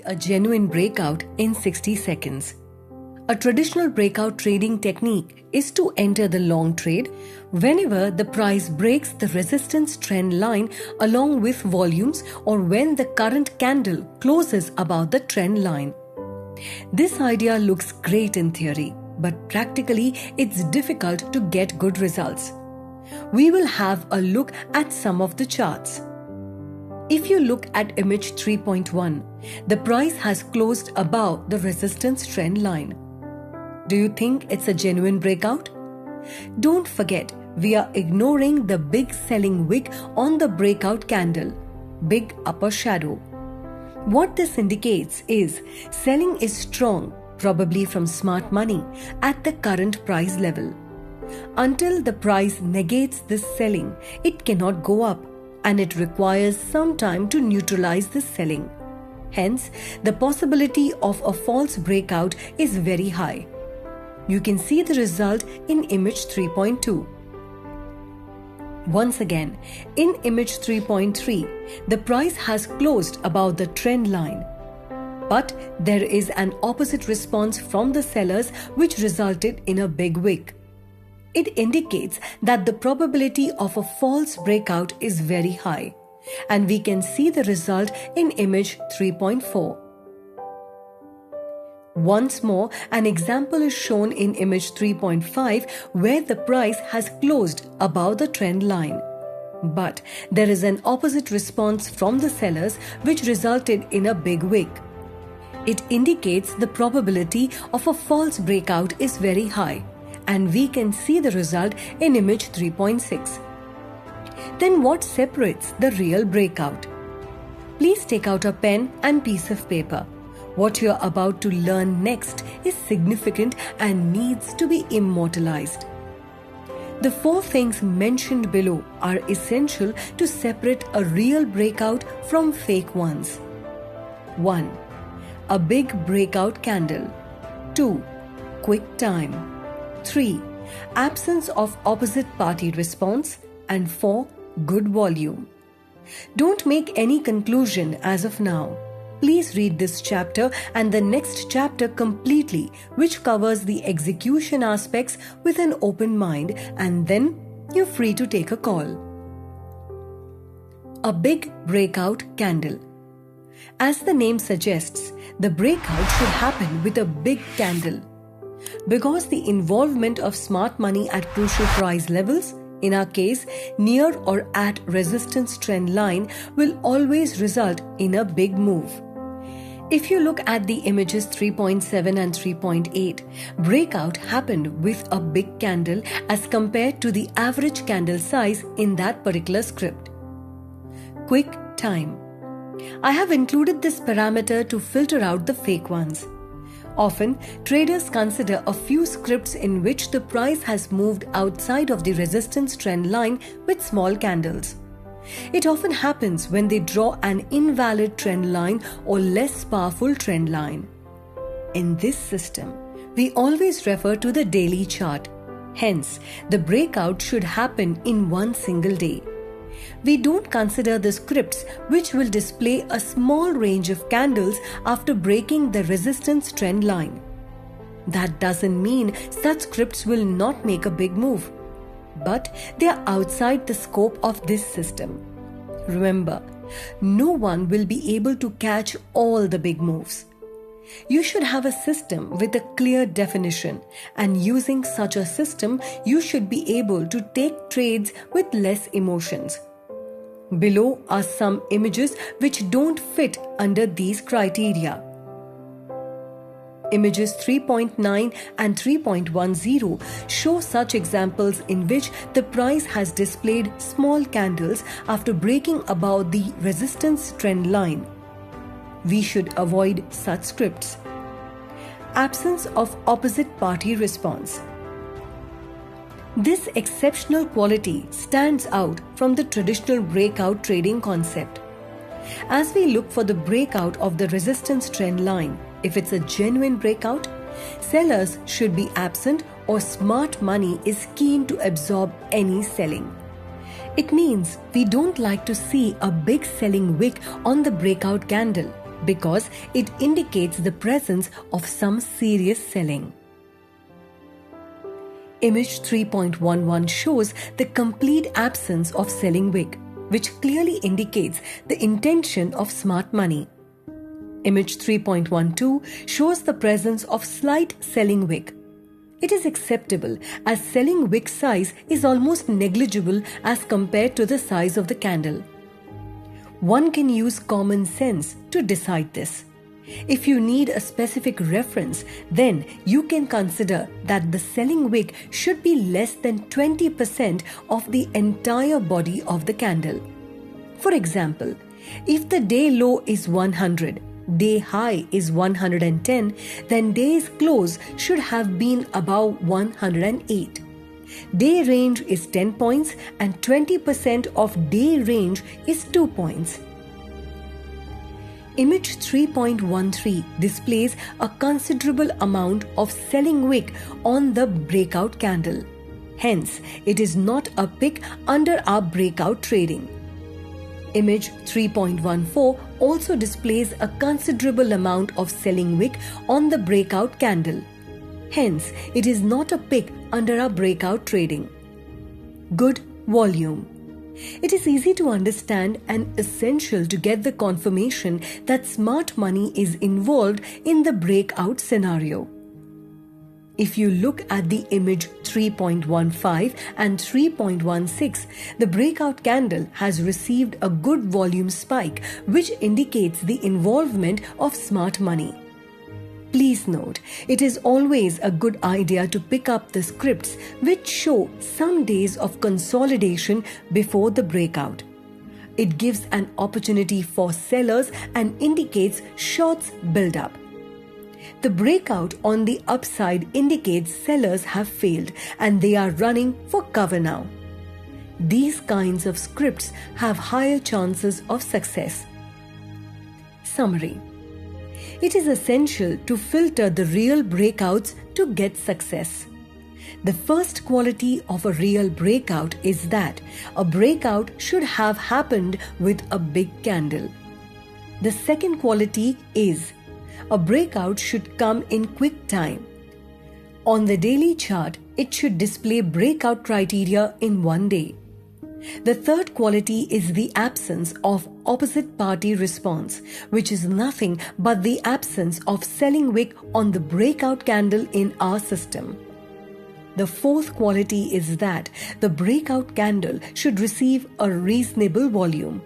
A genuine breakout in 60 seconds. A traditional breakout trading technique is to enter the long trade whenever the price breaks the resistance trend line along with volumes or when the current candle closes above the trend line. This idea looks great in theory, but practically it's difficult to get good results. We will have a look at some of the charts. If you look at image 3.1, the price has closed above the resistance trend line. Do you think it's a genuine breakout? Don't forget, we are ignoring the big selling wick on the breakout candle, big upper shadow. What this indicates is selling is strong, probably from smart money, at the current price level. Until the price negates this selling, it cannot go up, and it requires some time to neutralize this selling. Hence, the possibility of a false breakout is very high. You can see the result in image 3.2. Once again, in image 3.3, the price has closed above the trend line. But there is an opposite response from the sellers which resulted in a big wick. It indicates that the probability of a false breakout is very high, and we can see the result in image 3.4. Once more, an example is shown in image 3.5 where the price has closed above the trend line. But there is an opposite response from the sellers which resulted in a big wick. It indicates the probability of a false breakout is very high, and we can see the result in image 3.6. Then what separates the real breakout? Please take out a pen and piece of paper. What you are about to learn next is significant and needs to be immortalized. The 4 things mentioned below are essential to separate a real breakout from fake ones. 1. A big breakout candle. 2. Quick time. 3. Absence of opposite party response. And 4. Good volume. Don't make any conclusion as of now. Please read this chapter and the next chapter completely, which covers the execution aspects with an open mind, and then you're free to take a call. A big breakout candle. As the name suggests, the breakout should happen with a big candle. Because the involvement of smart money at crucial price levels, in our case near or at resistance trend line, will always result in a big move. If you look at the images 3.7 and 3.8, breakout happened with a big candle as compared to the average candle size in that particular script. Quick time. I have included this parameter to filter out the fake ones. Often, traders consider a few scripts in which the price has moved outside of the resistance trend line with small candles. It often happens when they draw an invalid trend line or less powerful trend line. In this system, we always refer to the daily chart. Hence, the breakout should happen in one single day. We don't consider the scripts which will display a small range of candles after breaking the resistance trend line. That doesn't mean such scripts will not make a big move, but they are outside the scope of this system. Remember, no one will be able to catch all the big moves. You should have a system with a clear definition, and using such a system, you should be able to take trades with less emotions. Below are some images which don't fit under these criteria. Images 3.9 and 3.10 show such examples in which the price has displayed small candles after breaking above the resistance trend line. We should avoid such scripts. Absence of opposite party response. This exceptional quality stands out from the traditional breakout trading concept. As we look for the breakout of the resistance trend line, if it's a genuine breakout, sellers should be absent or smart money is keen to absorb any selling. It means we don't like to see a big selling wick on the breakout candle because it indicates the presence of some serious selling. Image 3.11 shows the complete absence of selling wick, which clearly indicates the intention of smart money. Image 3.12 shows the presence of slight selling wick. It is acceptable as selling wick size is almost negligible as compared to the size of the candle. One can use common sense to decide this. If you need a specific reference, then you can consider that the selling wick should be less than 20% of the entire body of the candle. For example, if the day low is 100, day high is 110, then day's close should have been above 108. Day range is 10 points and 20% of day range is 2 points. Image 3.13 displays a considerable amount of selling wick on the breakout candle. Hence, it is not a pick under our breakout trading. Image 3.14 also displays a considerable amount of selling wick on the breakout candle. Hence, it is not a pick under our breakout trading. Good volume. It is easy to understand and essential to get the confirmation that smart money is involved in the breakout scenario. If you look at the image 3.15 and 3.16, the breakout candle has received a good volume spike, which indicates the involvement of smart money. Please note, it is always a good idea to pick up the scripts which show some days of consolidation before the breakout. It gives an opportunity for sellers and indicates shorts build up. The breakout on the upside indicates sellers have failed and they are running for cover now. These kinds of scripts have higher chances of success. Summary. It is essential to filter the real breakouts to get success. The first quality of a real breakout is that a breakout should have happened with a big candle. The second quality is a breakout should come in quick time. On the daily chart, it should display breakout criteria in one day. The third quality is the absence of opposite party response, which is nothing but the absence of selling wick on the breakout candle in our system. The fourth quality is that the breakout candle should receive a reasonable volume.